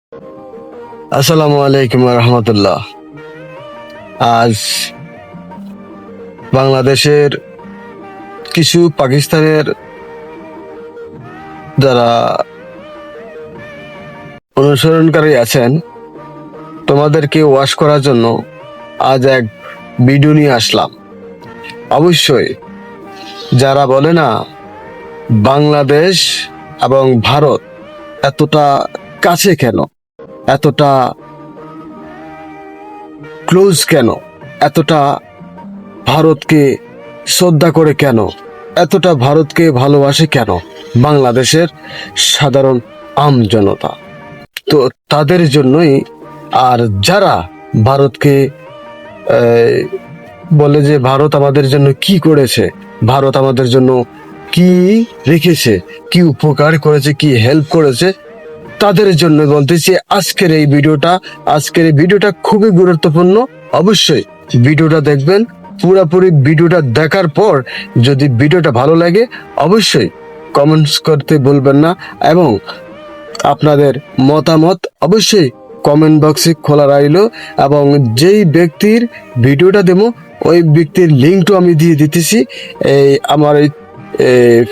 আসসালামু আলাইকুম রহমতুল্লাহ। আজ বাংলাদেশের কিছু পাকিস্তানের যারা অনুসরণকারী আছেন তোমাদেরকে ওয়াশ করার জন্য আজ এক ভিডিও নিয়ে আসলাম। অবশ্যই যারা বলে না বাংলাদেশ এবং ভারত এতটা কাছে কেন, এতটা ক্লোজ কেন, এতটা ভারতকে শ্রদ্ধা করে কেন, এতটা ভারতকে ভালোবাসে কেন বাংলাদেশের সাধারণ জনতা, তো তাদের জন্যই। আর যারা ভারতকে বলে যে ভারত আমাদের জন্য কি করেছে, ভারত আমাদের জন্য কি রেখেছে, কি উপকার করেছে, কি হেল্প করেছে, তাদের জন্য বলতেছি আজকের এই ভিডিওটা খুবই গুরুত্বপূর্ণ। অবশ্যই ভিডিওটা দেখবেন। পুরোপুরি ভিডিওটা দেখার পর যদি ভিডিওটা ভালো লাগে অবশ্যই কমেন্টস করতে ভুলবেন না, এবং আপনাদের মতামত অবশ্যই কমেন্ট বক্সে খোলা রইল। এবং যেই ব্যক্তির ভিডিওটা দেব ওই ব্যক্তির লিঙ্কটা আমি দিয়ে দিতেছি এই আমার এই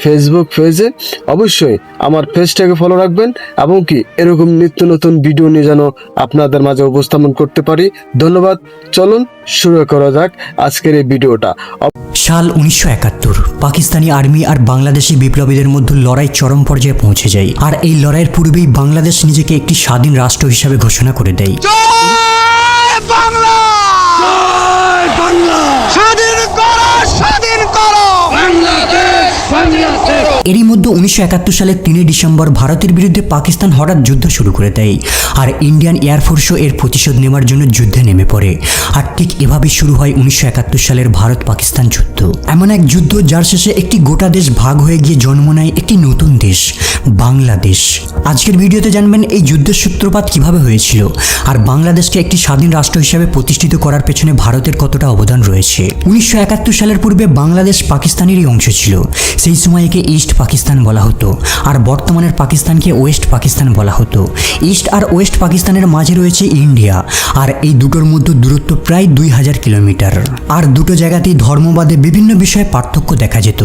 ফেসবুক পেজে। অবশ্যই আমার পেজটাকে ফলো রাখবেন, এবং কি এরকম নিত্য নতুন ভিডিও নিয়ে যেন আপনাদের মাঝে উপস্থাপন করতে পারি। ধন্যবাদ। চলুন শুরু করা যাক আজকের এই ভিডিওটা। সাল 1971 পাকিস্তানি আর্মি আর বাংলাদেশি বিপ্লবীদের মধ্যে লড়াই চরম পর্যায়ে পৌঁছে যায়। আর এই লড়াইয়ের পূর্বেই বাংলাদেশ নিজেকে একটি স্বাধীন রাষ্ট্র হিসাবে ঘোষণা করে দেয়। এরই মধ্যে 1971 সালের 3 ডিসেম্বর ভারতের বিরুদ্ধে পাকিস্তান হঠাৎ যুদ্ধ শুরু করে দেয়, আর ইন্ডিয়ান এয়ারফোর্সও এর প্রতিশোধ নেওয়ার জন্য যুদ্ধে নেমে পড়ে। আর ঠিক এভাবেই শুরু হয় 1971 সালের ভারত পাকিস্তান যুদ্ধ। এমন এক যুদ্ধ যার শেষে একটি গোটা দেশ ভাগ হয়ে গিয়ে জন্ম নেয় একটি নতুন দেশ, বাংলাদেশ। আজকের ভিডিওতে জানবেন এই যুদ্ধের সূত্রপাত কিভাবে হয়েছিল, আর বাংলাদেশকে একটি স্বাধীন রাষ্ট্র হিসেবে প্রতিষ্ঠিত করার পেছনে ভারতের কতটা অবদান রয়েছে। 1971 সালের পূর্বে বাংলাদেশ পাকিস্তানেরই অংশ ছিল। সেই সময় একে ইস্ট পাকিস্তান বলা হতো, আর বর্তমানের পাকিস্তানকে ওয়েস্ট পাকিস্তান বলা হতো। ইস্ট আর ওয়েস্ট পাকিস্তানের মাঝে রয়েছে ইন্ডিয়া, আর এই দুটোর মধ্যে দূরত্ব প্রায় 2000 কিলোমিটার। আর দুটো জায়গাতেই ধর্মবাদে বিভিন্ন বিষয়ে পার্থক্য দেখা যেত,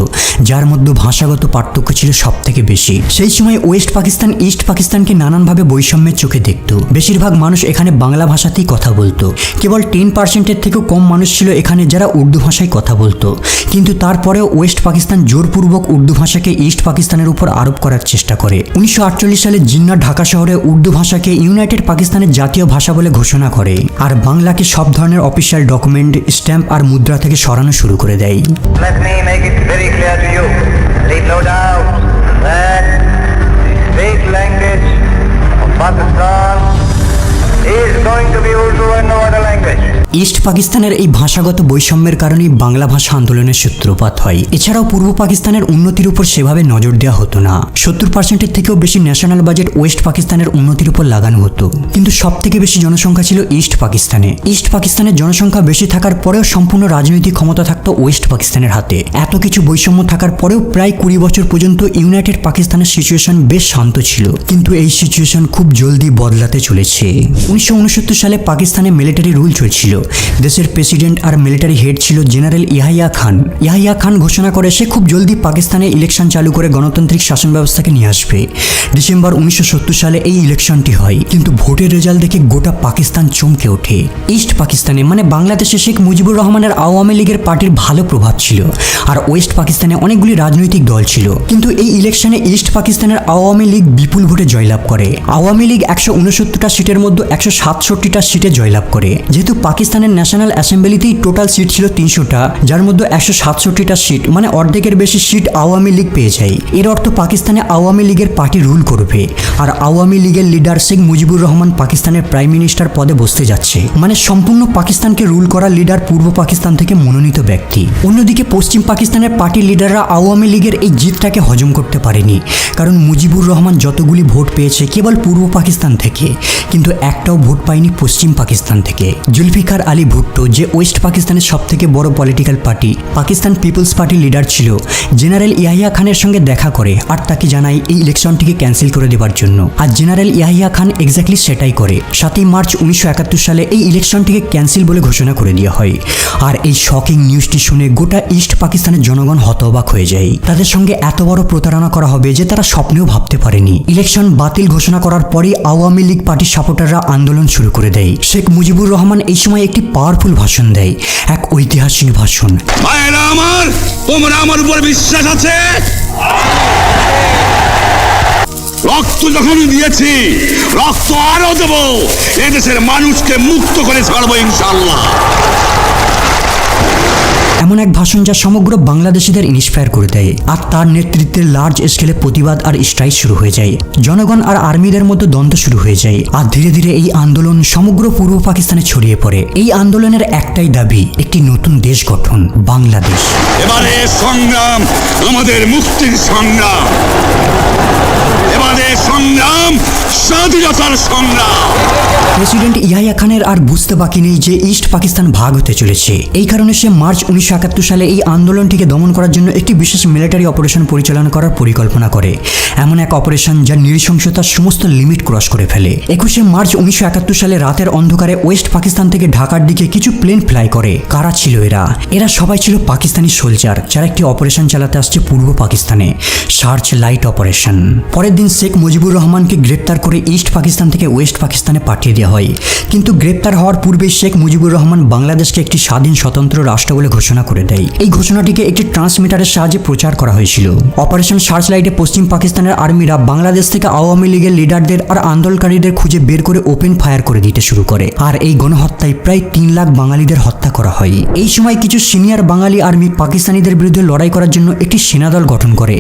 যার মধ্যে ভাষাগত পার্থক্য ছিল সব থেকে বেশি। সেই সময় ওয়েস্ট পাকিস্তান ইস্ট পাকিস্তানকে নানানভাবে বৈষম্যের চোখে দেখত। বেশিরভাগ মানুষ এখানে বাংলা ভাষাতেই কথা বলতো। কেবল 10%-এর থেকেও কম মানুষ ছিল এখানে যারা উর্দু ভাষায় কথা বলতো। কিন্তু তারপরেও ওয়েস্ট পাকিস্তান জোরপূর্বক উর্দু ভাষাকে ইস্ট পাকিস্তানের উপর আরোপ করার চেষ্টা করে। 1948 সালে জিন্নাহ ঢাকা শহরে উর্দু ভাষাকে ইউনাইটেড পাকিস্তানের জাতীয় ভাষা বলে ঘোষণা করে, আর বাংলাকে সব ধরনের অফিসিয়াল ডকুমেন্ট, স্ট্যাম্প আর মুদ্রা থেকে সরানো শুরু করে দেয়। Let me make it very clear to you. Leave no doubt that the state language of Pakistan is going to be Urdu and no other language. East পাকিস্তানের এই ভাষাগত বৈষম্যের কারণেই বাংলা ভাষা আন্দোলনের সূত্রপাত হয়। এছাড়াও পূর্ব পাকিস্তানের উন্নতির উপর সেভাবে নজর দেওয়া হতো না। 70%-এর থেকেও বেশি ন্যাশনাল বাজেট ওয়েস্ট পাকিস্তানের উন্নতির উপর লাগানো হতো। কিন্তু সব থেকে বেশি জনসংখ্যা ছিল ইস্ট পাকিস্তানে। ইস্ট পাকিস্তানের জনসংখ্যা বেশি থাকার পরেও সম্পূর্ণ রাজনৈতিক ক্ষমতা থাকতো ওয়েস্ট পাকিস্তানের হাতে। এত কিছু বৈষম্য থাকার পরেও প্রায় 20 বছর পর্যন্ত ইউনাইটেড পাকিস্তানের সিচুয়েশন বেশ শান্ত ছিল। কিন্তু এই সিচুয়েশন খুব জলদি বদলাতে চলেছে। 1969 সালে পাকিস্তানে মিলিটারি রুল চলছিল। দেশের প্রেসিডেন্ট আর মিলিটারি হেড ছিল জেনারেল ইয়াহিয়া খান। ইয়াহিয়া খান ঘোষণা করে সে খুব জলদি পাকিস্তানে ইলেকশন চালু করে গণতান্ত্রিক শাসন ব্যবস্থাকে নিয়ে আসবে। ডিসেম্বর 1970 সালে এই ইলেকশনটি হয়, কিন্তু ভোটের রেজাল্ট দেখে গোটা পাকিস্তান চমকে ওঠে। ইস্ট পাকিস্তানে মানে বাংলাদেশে শেখ মুজিবুর রহমানের আওয়ামী লীগের পার্টির ভালো প্রভাব ছিল, আর ওয়েস্ট পাকিস্তানে অনেকগুলি রাজনৈতিক দল ছিল। কিন্তু এই ইলেকশনে ইস্ট পাকিস্তানের আওয়ামী লীগ বিপুল ভোটে জয়লাভ করে। আওয়ামী লীগ 169টা সিটের মধ্যে 167টা সিটে জয়লাভ করে। যেহেতু পাকিস্তানের ন্যাশনাল অ্যাসেম্বলিতেই টোটাল সিট ছিল 300টা, যার মধ্যে 167টা সিট মানে অর্ধেকের বেশি সিট আওয়ামী লীগ পেয়ে যায়। এর অর্থ পাকিস্তানে আওয়ামী লীগের পার্টি রুল করবে, আর আওয়ামী লীগের লিডার শেখ মুজিবুর রহমান পাকিস্তানের প্রাইম মিনিস্টার পদে বসতে যাচ্ছে। মানে সম্পূর্ণ পাকিস্তানকে রুল করা লিডার পূর্ব পাকিস্তান থেকে মনোনীত ব্যক্তি। অন্যদিকে পশ্চিম পাকিস্তানের পার্টির লিডাররা আওয়ামী লীগের এই জিতটাকে হজম করতে পারেনি, কারণ মুজিবুর রহমান যতগুলি ভোট পেয়েছে কেবল পূর্ব পাকিস্তান থেকে, কিন্তু একটাও ভোট পায়নি পশ্চিম পাকিস্তান থেকে। জুলফিকার জুলফিকার আলী ভুট্টো, যে ওয়েস্ট পাকিস্তানের সবথেকে বড় পলিটিক্যাল পার্টি পাকিস্তান পিপলস পার্টির লিডার ছিল, জেনারেল ইয়াহিয়া খানের সঙ্গে দেখা করে আর তাকে জানায় এই ইলেকশনটিকে ক্যান্সেল করে দেওয়ার জন্য। আর জেনারেল ইয়াহিয়া খান এক্স্যাক্টলি সেটাই করে। 7ই মার্চ 1971 সালে এই ইলেকশনটিকে ক্যান্সেল বলে ঘোষণা করে দেওয়া হয়। আর এই শকিং নিউজটি শুনে গোটা ইস্ট পাকিস্তানের জনগণ হতবাক হয়ে যায়। তাদের সঙ্গে এত বড় প্রতারণা করা হবে যে তারা স্বপ্নেও ভাবতে পারেনি। ইলেকশন বাতিল ঘোষণা করার পরই আওয়ামী লীগ পার্টির সাপোর্টাররা আন্দোলন শুরু করে দেয়। শেখ মুজিবুর রহমান এই সময় একটি পাওয়ারফুল ভাষণ দেয়, এক ঐতিহাসিক ভাষণ। ভাইরা আমার, তোমরা আমার উপর বিশ্বাস আছে? রক্ত যখন দিয়েছি, রক্ত আরো দেব। এদেশের মানুষকে মুক্ত করে ছাড়বো ইনশাআল্লাহ। এমন এক ভাষণ যা সমগ্র বাংলাদেশিদের ইন্সপায়ার করে দেয়। আর তার নেতৃত্বে লার্জ স্কেলে প্রতিবাদ আর স্ট্রাইক শুরু হয়ে যায়। জনগণ আর আর্মিদের মধ্যে দ্বন্দ্ব শুরু হয়ে যায়। আর ধীরে ধীরে এই আন্দোলন সমগ্র পূর্ব পাকিস্তানে ছড়িয়ে পড়ে। এই আন্দোলনের একটাই দাবি, একটি নতুন দেশ গঠন, বাংলাদেশ। এবারে সংগ্রাম আমাদের মুক্তির সংগ্রাম, এবারে সংগ্রাম স্বাধীনতার সংগ্রাম। প্রেসিডেন্ট ইয়াহিয়া খানের আর বুঝতে বাকি নেই যে ইস্ট পাকিস্তান ভাগ হতে চলেছে। এই কারণে সে মার্চ 1971 সালে এই আন্দোলনটিকে দমন করার জন্য একটি বিশেষ মিলিটারি অপারেশন পরিচালনা করার পরিকল্পনা করে। এমন এক অপারেশন যা নৃশংসতার সমস্ত লিমিট ক্রস করে ফেলে। 21শে মার্চ 1971 সালে রাতের অন্ধকারে ওয়েস্ট পাকিস্তান থেকে ঢাকার দিকে কিছু প্লেন ফ্লাই করে। কারা ছিল এরা? এরা সবাই ছিল পাকিস্তানি সোলজার, যারা একটি অপারেশন চালাতে আসছে পূর্ব পাকিস্তানে, সার্চ লাইট অপারেশন। পরের দিন শেখ মুজিবুর রহমানকে গ্রেপ্তার করে ইস্ট পাকিস্তান থেকে ওয়েস্ট পাকিস্তানে পাঠিয়ে দেওয়া হয়। কিন্তু গ্রেপ্তার হওয়ার পূর্বে শেখ মুজিবুর রহমান বাংলাদেশকে একটি স্বাধীন স্বতন্ত্র রাষ্ট্র বলে ঘোষণা করে দেয়। এই ঘোষণাটিকে একটি ট্রান্সমিটারের সাহায্যে প্রচার করা হয়েছিল। অপারেশন সার্চ লাইটে পশ্চিম পাকিস্তানের আর্মিরা বাংলাদেশ থেকে আওয়ামী লীগের লিডারদের আর আন্দোলনকারীদের খুঁজে বের করে ওপেন ফায়ার করে দিতে শুরু করে। আর এই গণহত্যায় প্রায় 3 লাখ বাঙালিদের হত্যা করা হয়। এই সময় কিছু সিনিয়র বাঙালি আর্মি পাকিস্তানিদের বিরুদ্ধে লড়াই করার জন্য একটি সেনাদল গঠন করে,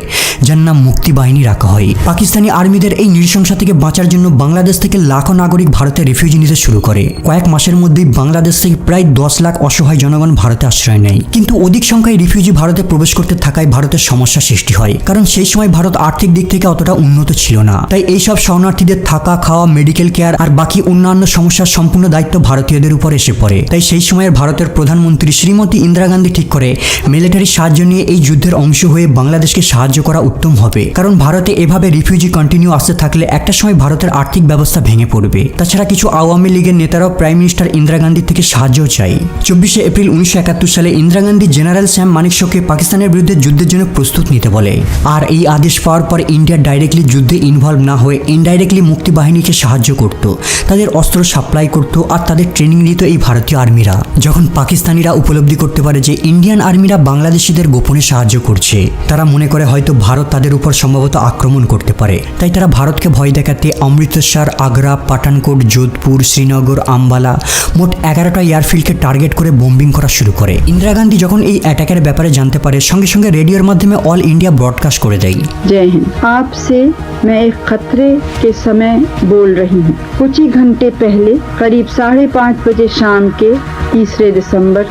যার নাম মুক্তি বাহিনী রাখা হয়। পাকিস্তানি আর্মিদের এই নৃশংসতা থেকে বাঁচার জন্য বাংলাদেশ থেকে লাখো নাগরিক ভারতে রিফিউজি নিতে শুরু করে। কয়েক মাসের মধ্যেই বাংলাদেশ থেকে প্রায় 10 লাখ অসহায় জনগণ ভারতে আশ্রয় নেয়। কিন্তু অধিক সংখ্যায় রিফিউজি ভারতে প্রবেশ করতে থাকায় ভারতের সমস্যা সৃষ্টি হয়, কারণ সেই সময় ভারত আর্থিক দিক থেকে অতটা উন্নত ছিল না। তাই এইসব শরণার্থীদের থাকা, খাওয়া, মেডিকেল কেয়ার আর বাকি অন্যান্য সমস্যার সম্পূর্ণ দায়িত্ব ভারতীয়দের উপর এসে পড়ে। তাই সেই সময়ের ভারতের প্রধানমন্ত্রী শ্রীমতী ইন্দিরা গান্ধী ঠিক করে মিলিটারি সাহায্য নিয়ে এই যুদ্ধের অংশ হয়ে বাংলাদেশকে সাহায্য করা উত্তম হবে, কারণ ভারতে এভাবে রিফিউজি কন্টিনিউ আসতে থাকলে একটা সময় ভারতের আর্থিক ব্যবস্থা ভেঙে পড়বে। তাছাড়া কিছু আওয়ামী লীগের নেতারাও প্রাইম মিনিস্টার ইন্দিরা গান্ধীর থেকে সাহায্য চাই। 24শে এপ্রিল 1971 সালে ইন্দিরা গান্ধী জেনারেল স্যাম মানেকশকে পাকিস্তানের বিরুদ্ধে যুদ্ধের জন্য প্রস্তুত নিতে বলে। আর এই আদেশ পাওয়ার পর ইন্ডিয়া ডাইরেক্টলি যুদ্ধে ইনভলভ না হয়ে ইনডাইরেক্টলি মুক্তি বাহিনীকে সাহায্য করত, তাদের অস্ত্র সাপ্লাই করত আর তাদের ট্রেনিং দিত এই ভারতীয় আর্মিরা। যখন পাকিস্তানিরা উপলব্ধি করতে পারে যে ইন্ডিয়ান আর্মিরা বাংলাদেশিদের গোপনে সাহায্য করছে, তারা মনে করে হয়তো ভারত তাদের উপর সম্ভবত আক্রমণ করতে পারে। তাই তারা ভারতকে ভয় দেখাতে অমৃতসর, আগ্রা, পাঠানকোট, যোধপুর, শ্রীনগর, আম্বালা মোট 11টা এয়ারফিল্ডকে টার্গেট করে বোম্বিং করা শুরু করে। ইন্দিরা গান্ধী যখন এই অ্যাটাকের ব্যাপারে জানতে পারে, সঙ্গে সঙ্গে রেডিওর মাধ্যমে অল ইন্ডিয়া ব্রডকাস্ট করে দেয়। जय हिंद। आपसे मैं एक खतरे के समय बोल रही हूँ। कुछ ही घंटे पहले करीब 5:30 बजे शाम के 3 दिसंबर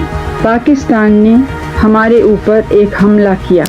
पाकिस्तान ने हमारे ऊपर एक हमला किया।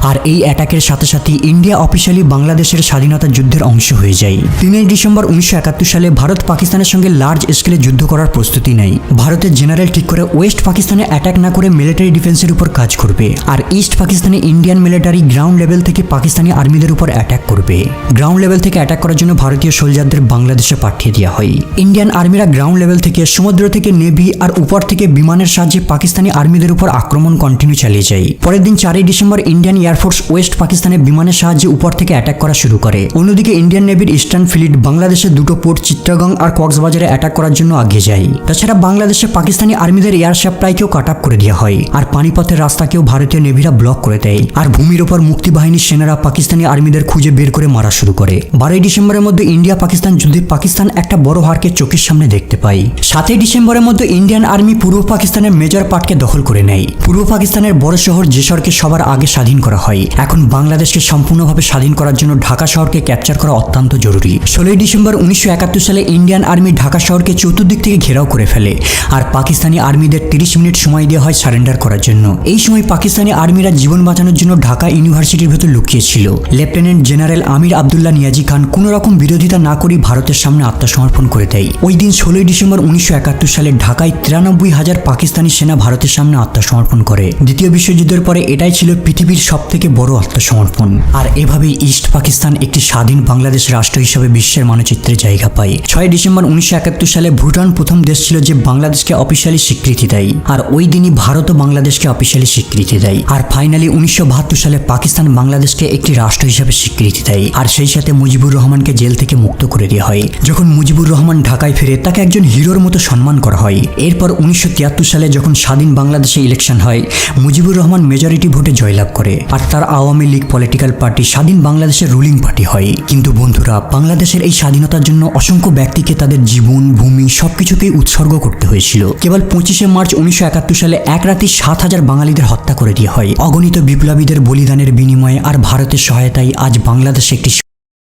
আর এই অ্যাটাকের সাথে সাথে ইন্ডিয়া অফিসিয়ালি বাংলাদেশের স্বাধীনতা যুদ্ধের অংশ হয়ে যায়। 3 ডিসেম্বর 1971 সালে ভারত পাকিস্তানের সঙ্গে লার্জ স্কেলে যুদ্ধ করার প্রস্তুতি নেয়। ভারতের জেনারেল ঠিক করে ওয়েস্ট পাকিস্তানে অ্যাটাক না করে মিলিটারি ডিফেন্সের উপর কাজ করবে, আর ইস্ট পাকিস্তানে ইন্ডিয়ান মিলিটারি গ্রাউন্ড লেভেল থেকে পাকিস্তানি আর্মিদের উপর অ্যাটাক করবে। গ্রাউন্ড লেভেল থেকে অ্যাটাক করার জন্য ভারতীয় সোলজারদের বাংলাদেশে পাঠিয়ে দেওয়া হয়। ইন্ডিয়ান আর্মিরা গ্রাউন্ড লেভেল থেকে, সমুদ্র থেকে নেভি আর উপর থেকে বিমানের সাহায্যে পাকিস্তানি আর্মিদের উপর আক্রমণ কন্টিনিউ চালিয়ে যায়। পরের দিন 4 ডিসেম্বর ইন্ডিয়ান এয়ারফোর্স ওয়েস্ট পাকিস্তানে বিমানের সাহায্যে উপর থেকে অ্যাটাক করা শুরু করে। অন্যদিকে ইন্ডিয়ান নেভির ইস্টার্ন ফ্লিট বাংলাদেশের 2টো পোর্ট চিত্তগং আর কক্সবাজারে অ্যাটাক করার জন্য এগিয়ে যায়। তাছাড়া বাংলাদেশে পাকিস্তানি আর্মিদের এয়ার সাপ্লাইকেও কাট আপ করে দেওয়া হয়, আর পানিপথের রাস্তাকেও ভারতীয় নেভিরা ব্লক করে দেয়। আর ভূমির ওপর মুক্তি বাহিনীর সেনারা পাকিস্তানি আর্মিদের খুঁজে বের করে মারা শুরু করে। 12 ডিসেম্বরের মধ্যে ইন্ডিয়া পাকিস্তান যুদ্ধে পাকিস্তান একটা বড় হারকে চোখের সামনে দেখতে পায়। 7 ডিসেম্বরের মধ্যে ইন্ডিয়ান আর্মি পূর্ব পাকিস্তানের মেজর পার্টকে দখল করে নেয়। পূর্ব পাকিস্তানের বড় শহর জেসরকে সবার আগে স্বাধীন করা করা হয়। এখন বাংলাদেশকে সম্পূর্ণভাবে স্বাধীন করার জন্য ঢাকা শহরকে ক্যাপচার করা অত্যন্ত জরুরি। 16 ডিসেম্বর 1971 সালে ইন্ডিয়ান আর্মি ঢাকা শহরকে চতুর্দিক থেকে ঘেরাও করে ফেলে আর পাকিস্তানি আর্মিদের 30 মিনিট সময় দেওয়া হয় সারেন্ডার করার জন্য। এই সময় পাকিস্তানি আর্মিরা জীবন বাঁচানোর জন্য ঢাকা ইউনিভার্সিটির ভেতর লুকিয়েছিল। লেফটেন্যান্ট জেনারেল আমির আব্দুল্লাহ নিয়াজি খান কোনো রকম বিরোধিতা না করে ভারতের সামনে আত্মসমর্পণ করে দেয়। ওই দিন 16 ডিসেম্বর 1971 সালে ঢাকায় 93,000 পাকিস্তানি সেনা ভারতের সামনে আত্মসমর্পণ করে। দ্বিতীয় বিশ্বযুদ্ধের পরে এটাই ছিল পৃথিবীর সবথেকে বড় আত্মসমর্পণ। আর এভাবেই ইস্ট পাকিস্তান একটি স্বাধীন বাংলাদেশ রাষ্ট্র হিসেবে বিশ্বের মানচিত্রে জায়গা পায়। 6 ডিসেম্বর 1971 সালে ভুটান প্রথম দেশ ছিল যে বাংলাদেশকে অফিসিয়ালি স্বীকৃতি দেয়, আর ওই দিনই ভারতও বাংলাদেশকে অফিসিয়ালি স্বীকৃতি দেয়। আর ফাইনালি 1972 সালে পাকিস্তান বাংলাদেশকে একটি রাষ্ট্র হিসেবে স্বীকৃতি দেয়, আর সেই সাথে মুজিবুর রহমানকে জেল থেকে মুক্ত করে দেওয়া হয়। যখন মুজিবুর রহমান ঢাকায় ফিরে তাকে একজন হিরোর মতো সম্মান করা হয়। এরপর 1973 সালে যখন স্বাধীন বাংলাদেশে ইলেকশন হয়, মুজিবুর রহমান মেজরিটি ভোটে জয়লাভ করে, আর তার আওয়ামী লীগ পলিটিক্যাল পার্টি স্বাধীন বাংলাদেশের রুলিং পার্টি হয়। কিন্তু বন্ধুরা, বাংলাদেশের এই স্বাধীনতার জন্য অসংখ্য ব্যক্তিকে তাদের জীবন, ভূমি সবকিছুকেই উৎসর্গ করতে হয়েছিল। কেবল 25 মার্চ 1971 সালে এক রাতে 7,000 বাঙালিদের হত্যা করে দেওয়া হয়। অগণিত বিপ্লবীদের বলিদানের বিনিময়ে আর ভারতের সহায়তায় আজ বাংলাদেশ একটি